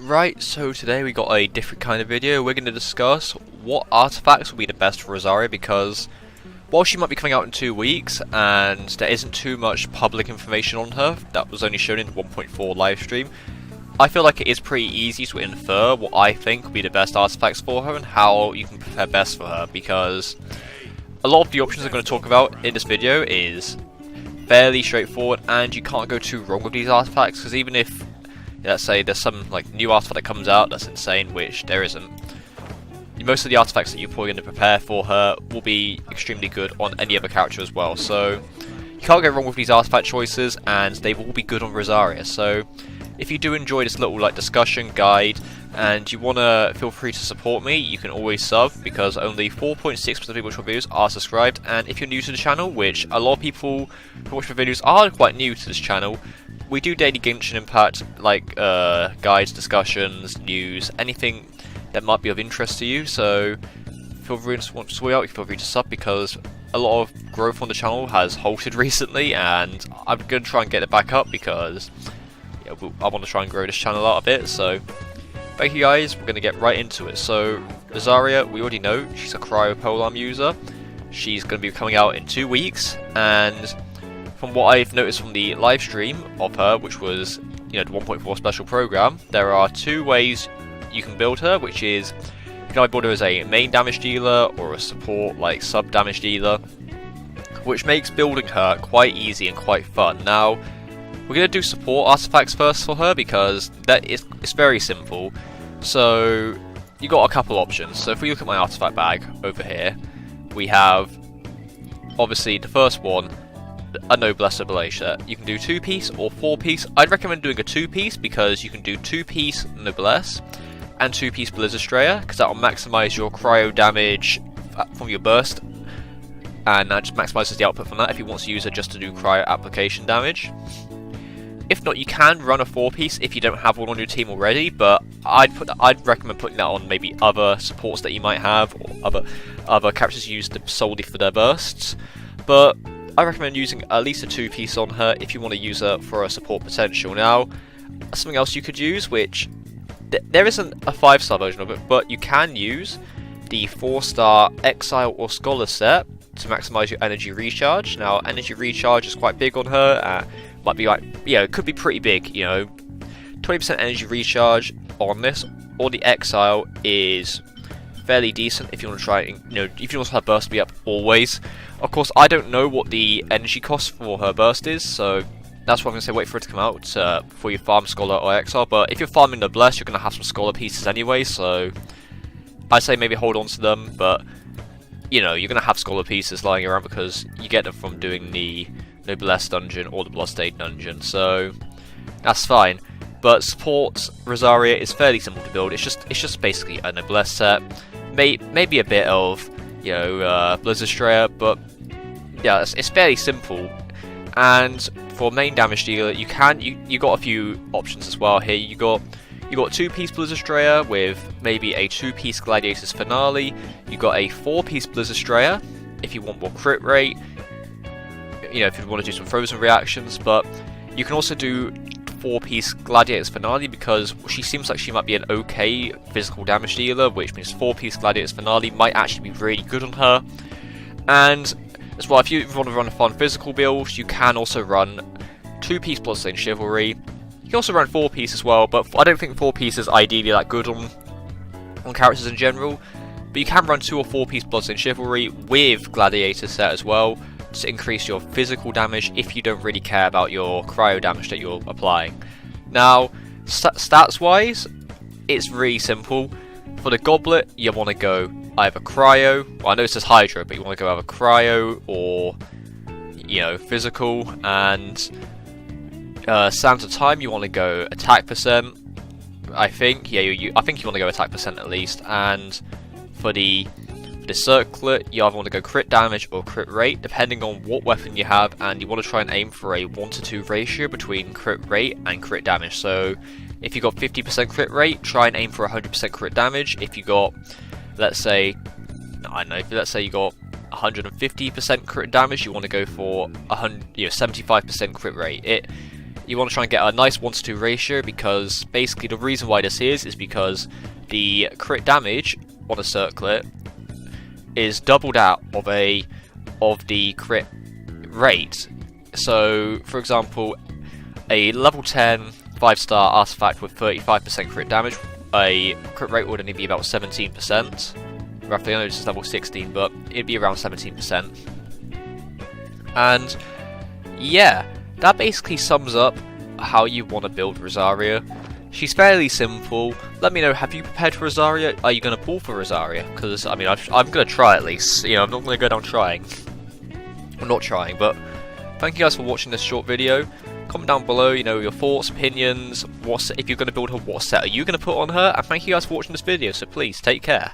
Right, so today we got a different kind of video. We're going to discuss what artifacts will be the best for Rosaria, because while she might be coming out in 2 weeks and there isn't too much public information on her that was only shown in the 1.4 livestream, I feel like it is pretty easy to infer what I think will be the best artifacts for her and how you can prepare best for her, because a lot of the options I'm going to talk about in this video is fairly straightforward and you can't go too wrong with these artifacts, because even if, let's say, there's some new artifact that comes out that's insane, which there isn't, most of the artifacts that you're probably going to prepare for her will be extremely good on any other character as well. So you can't go wrong with these artifact choices, and they will be good on Rosaria. So if you do enjoy this little discussion guide and you want to feel free to support me, you can always sub, because only 4.6% of people watch my videos are subscribed. And if you're new to the channel, which a lot of people who watch my videos are quite new to this channel, we do daily Genshin Impact, guides, discussions, news, anything that might be of interest to you. So feel free to feel free to sub, because a lot of growth on the channel has halted recently, and I'm going to try and get it back up, because I want to try and grow this channel out a bit. So thank you guys, we're going to get right into it. So Rosaria, we already know she's a cryo polearm user. She's going to be coming out in 2 weeks, and from what I've noticed from the live stream of her, which was the 1.4 special program, there are 2 ways you can build her, which is you can either build her as a main damage dealer or a support sub damage dealer, which makes building her quite easy and quite fun. Now we're going to do support artifacts first for her, because it's very simple. So you got a couple options. So if we look at my artifact bag over here, we have obviously the first one, a Noblesse Oblige. You can do 2-piece or 4-piece. I'd recommend doing a 2-piece, because you can do 2-piece Noblesse and 2-piece Blizzardstraya, because that will maximize your cryo damage from your burst, and that just maximizes the output from that if you want to use it just to do cryo application damage. If not, you can run a 4-piece if you don't have one on your team already, but I'd recommend putting that on maybe other supports that you might have, or other characters used solely for their bursts. But I recommend using at least a 2-piece on her if you want to use her for a support potential. Now, something else you could use, which there isn't a 5-star version of it, but you can use the 4-star Exile or Scholar set to maximize your energy recharge. Now, energy recharge is quite big on her. Might be it could be pretty big. 20% energy recharge on this, or the Exile is fairly decent if you want to try. If you want her burst to be up always. Of course, I don't know what the energy cost for her burst is, so that's why I'm going to say wait for it to come out before you farm Scholar or Exile. But if you're farming Noblesse, you're going to have some Scholar pieces anyway, so I say maybe hold on to them. But you're going to have Scholar pieces lying around, because you get them from doing the Noblesse dungeon or the Bloodstained dungeon, so that's fine. But support Rosaria is fairly simple to build. It's just basically a Noblesse set, maybe a bit of Blizzardstraya, but yeah, it's fairly simple. And for main damage dealer, you got a few options as well here. You got 2-piece Blizzardstraya with maybe a 2-piece Gladiator's Finale. You got a 4-piece Blizzardstraya if you want more crit rate. If you want to do some frozen reactions, but you can also do 4-piece Gladiator's Finale, because she seems like she might be an okay physical damage dealer, which means 4-piece Gladiator's Finale might actually be really good on her. And as well, if you want to run a fun physical build, you can also run 2-piece Bloodstained Chivalry. You can also run 4-piece as well, but I don't think 4-piece is ideally that good on characters in general. But you can run 2 or 4-piece Bloodstained Chivalry with Gladiator set as well, to increase your physical damage if you don't really care about your cryo damage that you're applying. Now, stats wise, it's really simple. For the Goblet, you want to go either cryo, well, I know it says Hydro, but you want to go either cryo or physical. And Sands of Time, you want to go attack percent. I think you want to go attack percent at least. And for the Circlet, you either want to go crit damage or crit rate, depending on what weapon you have, and you want to try and aim for a 1-to-2 ratio between crit rate and crit damage. So if you got 50% crit rate, try and aim for 100% crit damage. If you got, let's say you got 150% crit damage, you want to go for 75% crit rate. you want to try and get a nice 1-to-2 ratio, because basically the reason why this is because the crit damage on a circlet is doubled out of the crit rate. So, for example, a level 10 5-star artifact with 35% crit damage, a crit rate would only be about 17%. Roughly, I know this is level 16, but it'd be around 17%. And yeah, that basically sums up how you want to build Rosaria. She's fairly simple. Let me know, have you prepared for Rosaria? Are you going to pull for Rosaria? Because, I mean, I'm going to try at least. You know, I'm not going to go down trying. I'm not trying, but thank you guys for watching this short video. Comment down below, you know, your thoughts, opinions, if you're going to build her, what set are you going to put on her? And thank you guys for watching this video, so please, take care.